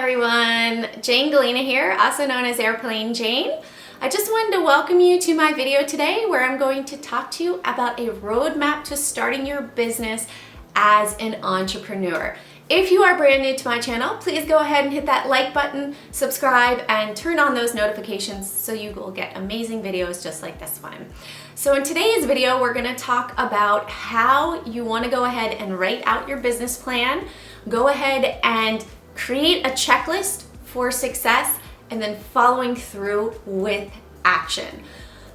everyone, Jane Galena here, also known as Airplane Jane. I just wanted to welcome you to my video today where I'm going to talk to you about a roadmap to starting your business as an entrepreneur. If you are brand new to my channel, please go ahead and hit that like button, subscribe, and turn on those notifications so you will get amazing videos just like this one. So in today's video, we're going to talk about how you want to go ahead and write out your business plan, go ahead and create a checklist for success, and then following through with action.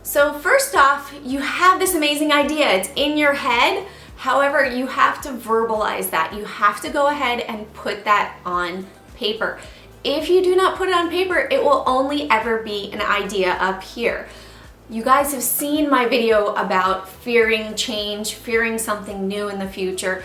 So first off, you have this amazing idea. It's in your head. However, you have to verbalize that. You have to go ahead and put that on paper. If you do not put it on paper, it will only ever be an idea up here. You guys have seen my video about fearing change, fearing something new in the future.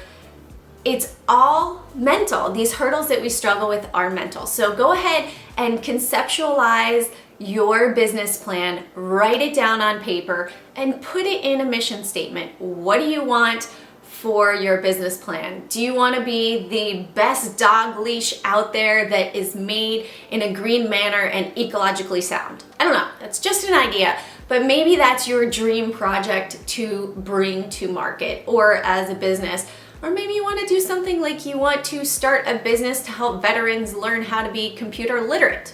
It's all mental. These hurdles that we struggle with are mental. So go ahead and conceptualize your business plan, write it down on paper, and put it in a mission statement. What do you want for your business plan? Do you want to be the best dog leash out there that is made in a green manner and ecologically sound? I don't know. That's just an idea. But maybe that's your dream project to bring to market or as a business. Or maybe you want to do something like you want to start a business to help veterans learn how to be computer literate.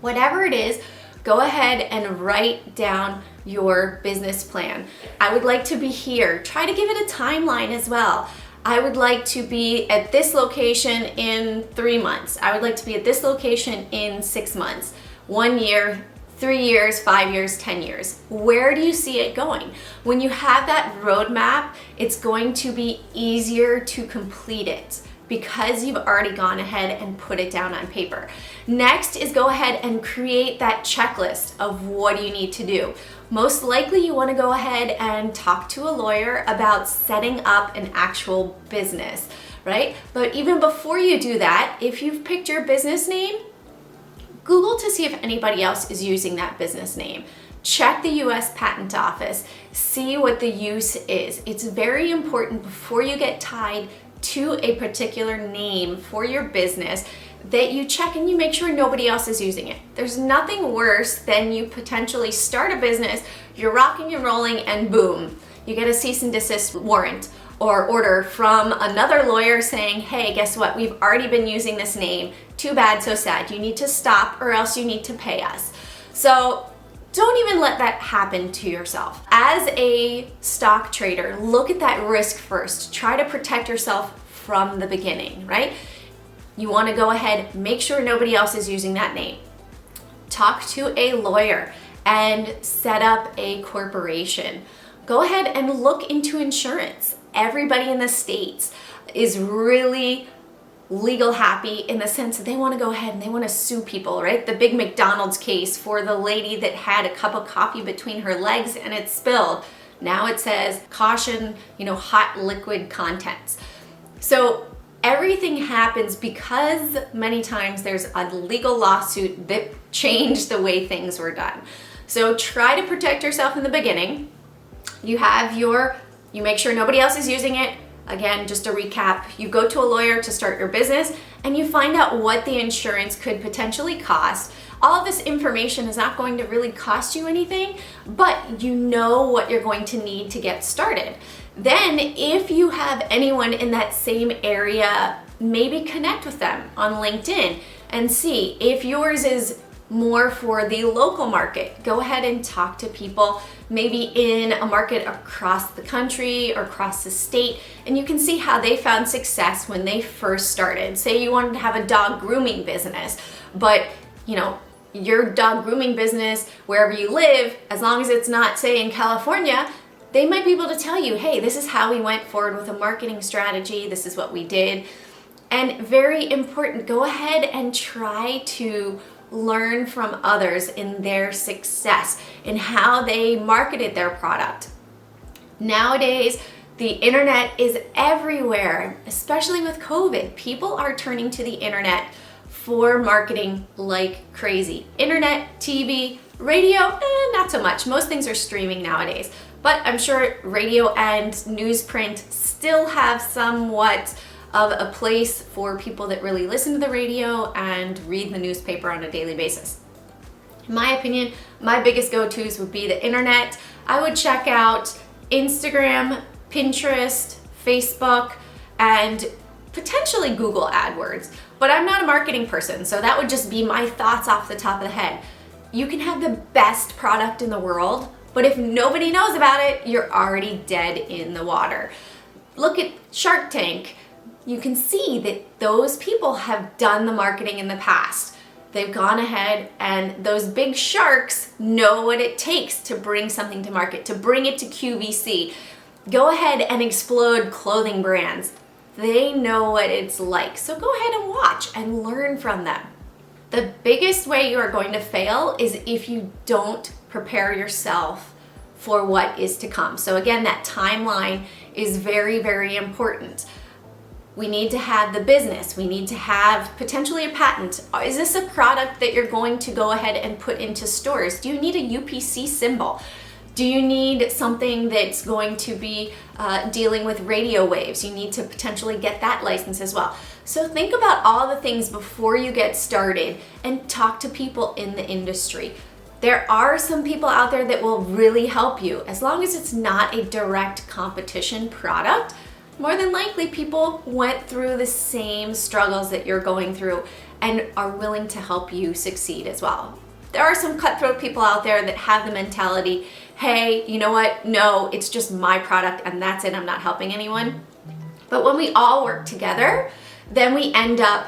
Whatever it is, go ahead and write down your business plan. I would like to be here. Try to give it a timeline as well. I would like to be at this location in 3 months. I would like to be at this location in 6 months, 1 year, 3 years, 5 years, 10 years. Where do you see it going? When you have that roadmap, it's going to be easier to complete it because you've already gone ahead and put it down on paper. Next is go ahead and create that checklist of what you need to do. Most likely you want to go ahead and talk to a lawyer about setting up an actual business, right? But even before you do that, if you've picked your business name, Google to see if anybody else is using that business name. Check the US Patent Office, see what the use is. It's very important before you get tied to a particular name for your business that you check and you make sure nobody else is using it. There's nothing worse than you potentially start a business, you're rocking and rolling, and boom, you get a cease and desist warrant or order from another lawyer saying, hey, guess what? We've already been using this name. Too bad, so sad. You need to stop or else you need to pay us. So don't even let that happen to yourself. As a stock trader, look at that risk first. Try to protect yourself from the beginning, right? You want to go ahead, make sure nobody else is using that name. Talk to a lawyer and set up a corporation. Go ahead and look into insurance. Everybody in the States is really legal happy in the sense that they want to go ahead and they want to sue people, right? The big McDonald's case for the lady that had a cup of coffee between her legs and it spilled. Now it says, caution, hot liquid contents. So everything happens because many times there's a legal lawsuit that changed the way things were done. So try to protect yourself in the beginning. You make sure nobody else is using it. Again, just to recap, you go to a lawyer to start your business and you find out what the insurance could potentially cost. All of this information is not going to really cost you anything, but you know what you're going to need to get started. Then if you have anyone in that same area, maybe connect with them on LinkedIn and see if yours is more for the local market. Go ahead and talk to people maybe in a market across the country or across the state, and you can see how they found success when they first started. Say you wanted to have a dog grooming business, but your dog grooming business, wherever you live, as long as it's not, say, in California, they might be able to tell you, hey, this is how we went forward with a marketing strategy, this is what we did. And very important, go ahead and try to learn from others in their success, in how they marketed their product. Nowadays, the internet is everywhere, especially with COVID. People are turning to the internet for marketing like crazy. Internet, TV, radio, not so much. Most things are streaming nowadays. But I'm sure radio and newsprint still have somewhat of a place for people that really listen to the radio and read the newspaper on a daily basis. In my opinion, my biggest go-tos would be the internet. I would check out Instagram, Pinterest, Facebook, and potentially Google AdWords. But I'm not a marketing person, so that would just be my thoughts off the top of the head. You can have the best product in the world, but if nobody knows about it, you're already dead in the water. Look at Shark Tank. You can see that those people have done the marketing in the past. They've gone ahead, and those big sharks know what it takes to bring something to market, to bring it to QVC. Go ahead and explode clothing brands. They know what it's like. So go ahead and watch and learn from them. The biggest way you are going to fail is if you don't prepare yourself for what is to come. So again, that timeline is very, very important. We need to have the business. We need to have potentially a patent. Is this a product that you're going to go ahead and put into stores? Do you need a UPC symbol? Do you need something that's going to be dealing with radio waves? You need to potentially get that license as well. So think about all the things before you get started and talk to people in the industry. There are some people out there that will really help you. As long as it's not a direct competition product, more than likely people went through the same struggles that you're going through and are willing to help you succeed as well. There are some cutthroat people out there that have the mentality, hey, you know what? No, it's just my product and that's it. I'm not helping anyone. But when we all work together, then we end up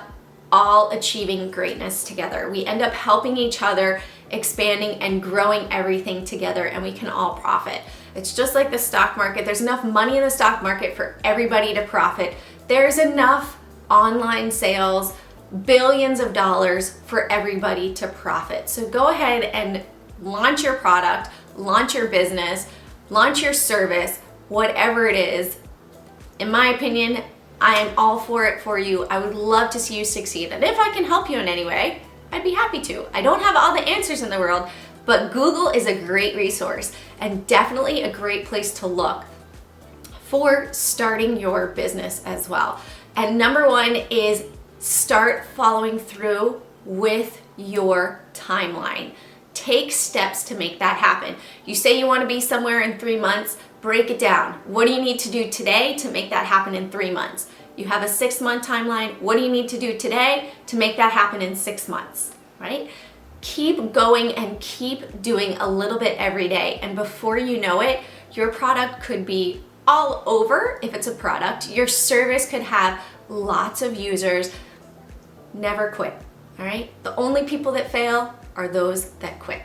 all achieving greatness together. We end up helping each other, expanding and growing everything together, and we can all profit. It's just like the stock market. There's enough money in the stock market for everybody to profit. There's enough online sales, billions of dollars for everybody to profit. So go ahead and launch your product, launch your business, launch your service, whatever it is. In my opinion, I am all for it for you. I would love to see you succeed. And if I can help you in any way, I'd be happy to. I don't have all the answers in the world, but Google is a great resource and definitely a great place to look for starting your business as well. And number one is start following through with your timeline. Take steps to make that happen. You say you want to be somewhere in 3 months, break it down. What do you need to do today to make that happen in 3 months? You have a 6-month timeline. What do you need to do today to make that happen in 6 months, right? Keep going and keep doing a little bit every day. And before you know it, your product could be all over if it's a product. Your service could have lots of users. Never quit, all right? The only people that fail are those that quit.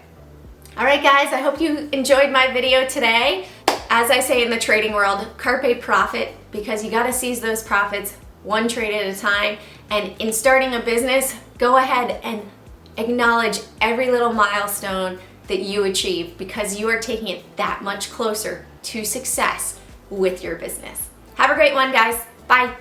All right, guys, I hope you enjoyed my video today. As I say in the trading world, carpe profit, because you gotta seize those profits one trade at a time. And in starting a business, go ahead and acknowledge every little milestone that you achieve, because you are taking it that much closer to success with your business. Have a great one, guys. Bye.